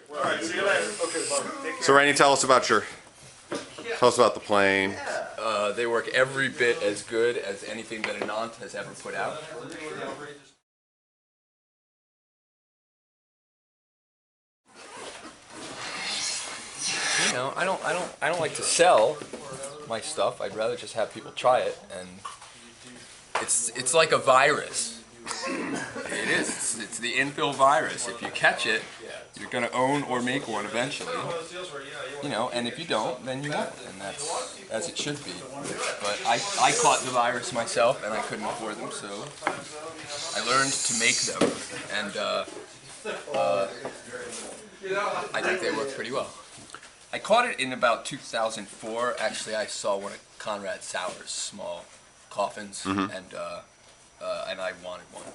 All right, see you later. Okay, bye. So Raney, tell us about the plane. They work every bit as good as anything that a Nant has ever put out. You know, I don't like to sell my stuff. I'd rather just have people try it, and it's like a virus. It is. It's the infill virus. If you catch it, you're going to own or make one eventually. You know, and if you don't, then you won't, and that's as it should be. But I caught the virus myself, and I couldn't afford them, so I learned to make them, and I think they work pretty well. I caught it in about 2004. Actually, I saw one of Conrad Sauer's small coffins, and I wanted one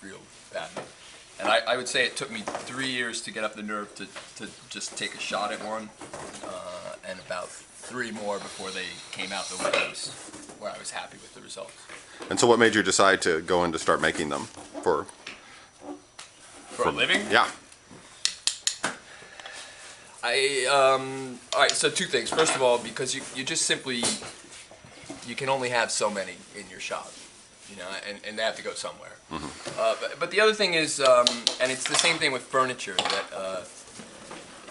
real badly. And I would say it took me 3 years to get up the nerve to just take a shot at one, and about 3 more before they came out the way where I was happy with the results. And so what made you decide to go in to start making them for a living? Yeah. All right, so 2 things. First of all, because you just simply, you can only have so many in your shop, you know, and they have to go somewhere. But the other thing is, and it's the same thing with furniture, that,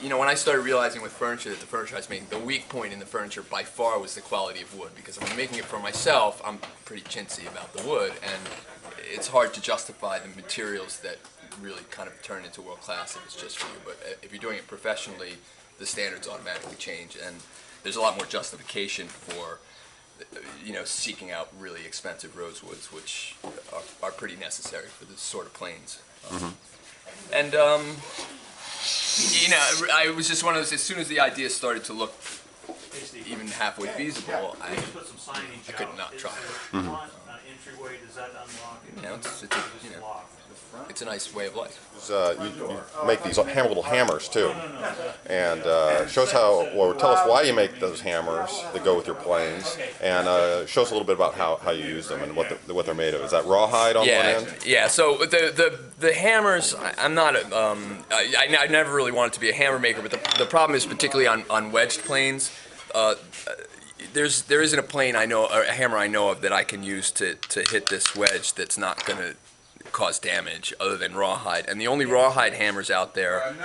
you know, when I started realizing with furniture that the furniture I was making, the weak point in the furniture by far was the quality of wood, because if I'm making it for myself, I'm pretty chintzy about the wood, and it's hard to justify the materials that really kind of turn into world class if it's just for you. But if you're doing it professionally, the standards automatically change, and there's a lot more justification for, you know, seeking out really expensive rosewoods, which are pretty necessary for this sort of planes. And you know, I was just one of those. As soon as the idea started to look even halfway feasible, I could not try it. You know, it's a nice way of life. You make these little hammers too, and show us tell us why you make those hammers that go with your planes, and show us a little bit about how you use them and what they're made of. Is that rawhide on one end? Yeah. So the hammers, I'm not. I never really wanted to be a hammer maker, but the problem is particularly on wedged planes. There isn't a plane I know, or a hammer I know of that I can use to hit this wedge that's not going to cause damage other than rawhide. And the only rawhide hammers out there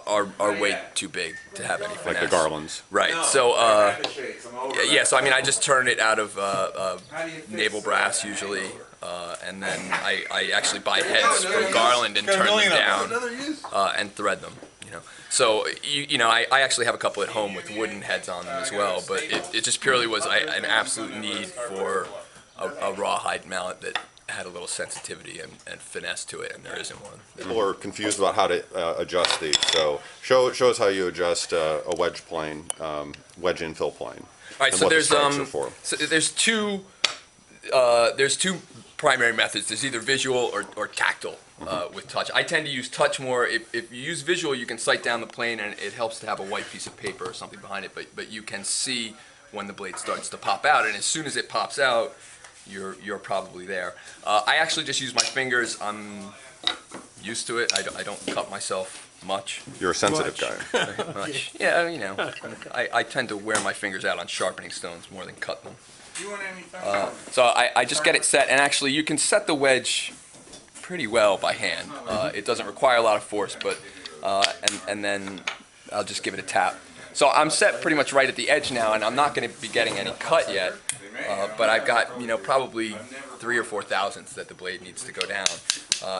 are way too big to have any finesse. Like the Garlands. Right. So yeah. So I mean, I just turn it out of naval brass usually, and then I actually buy heads from Garland and turn them down and thread them. So, you know, I actually have a couple at home with wooden heads on them as well, but it just purely was an absolute need for a rawhide mallet that had a little sensitivity and finesse to it, and there isn't one. People are confused about how to adjust these, so show us how you adjust a wedge plane, wedge infill plane. All right, so there's two primary methods. There's either visual or tactile. With touch. I tend to use touch more. If you use visual, you can sight down the plane, and it helps to have a white piece of paper or something behind it, but you can see when the blade starts to pop out, and as soon as it pops out, you're probably there. I actually just use my fingers. I'm used to it. I don't cut myself much. You're a sensitive guy. Very much. Yeah, you know, I tend to wear my fingers out on sharpening stones more than cut them. So I just get it set, and actually you can set the wedge pretty well by hand. It doesn't require a lot of force, but and then I'll just give it a tap. So I'm set pretty much right at the edge now, and I'm not going to be getting any cut yet. But I've got, you know, probably 3 or 4 thousandths that the blade needs to go down,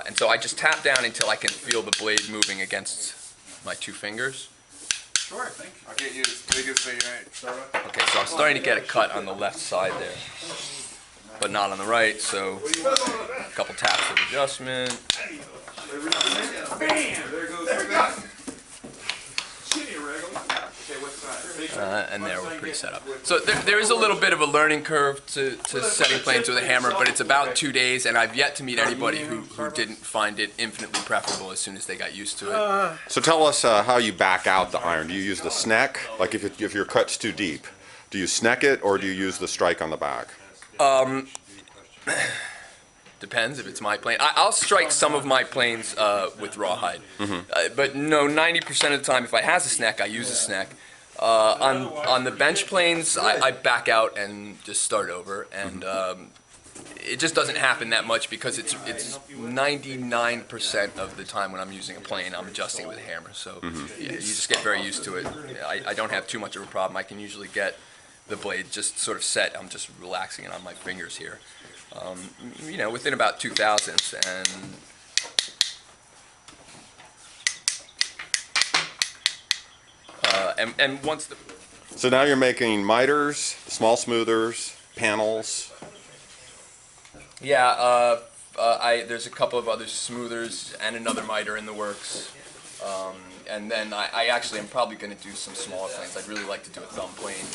and so I just tap down until I can feel the blade moving against my 2 fingers. Sure, I'll get you as big as they are. Okay, so I'm starting to get a cut on the left side there, but not on the right, so a couple taps of adjustment. Bam! There goes the and there we're pretty set up. So there is a little bit of a learning curve to setting planes with a hammer, but it's about 2 days, and I've yet to meet anybody who didn't find it infinitely preferable as soon as they got used to it. So tell us how you back out the iron. Do you use the sneck? Like if your cut's too deep, do you sneck it, or do you use the strike on the back? Depends if it's my plane. I'll strike some of my planes with rawhide, but no, 90% of the time, if it has a snag, I use a snag. On the bench planes, I back out and just start over, and it just doesn't happen that much because it's 99% of the time when I'm using a plane, I'm adjusting it with a hammer. So you just get very used to it. I don't have too much of a problem. I can usually get the blade just sort of set. I'm just relaxing it on my fingers here. You know, within about 2 thousandths, and once the So now you're making miters, small smoothers, panels. yeah, there's a couple of other smoothers and another miter in the works, and then I actually am probably going to do some smaller planes. I'd really like to do a thumb plane,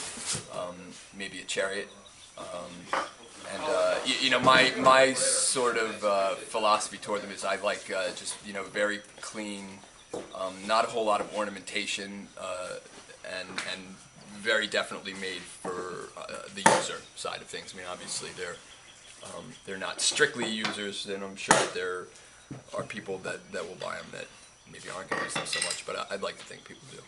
maybe a chariot. And you know, my sort of philosophy toward them is I like just, you know, very clean, not a whole lot of ornamentation, and very definitely made for the user side of things. I mean, obviously they're not strictly users, and I'm sure that there are people that will buy them that maybe aren't going to use them so much, but I'd like to think people do.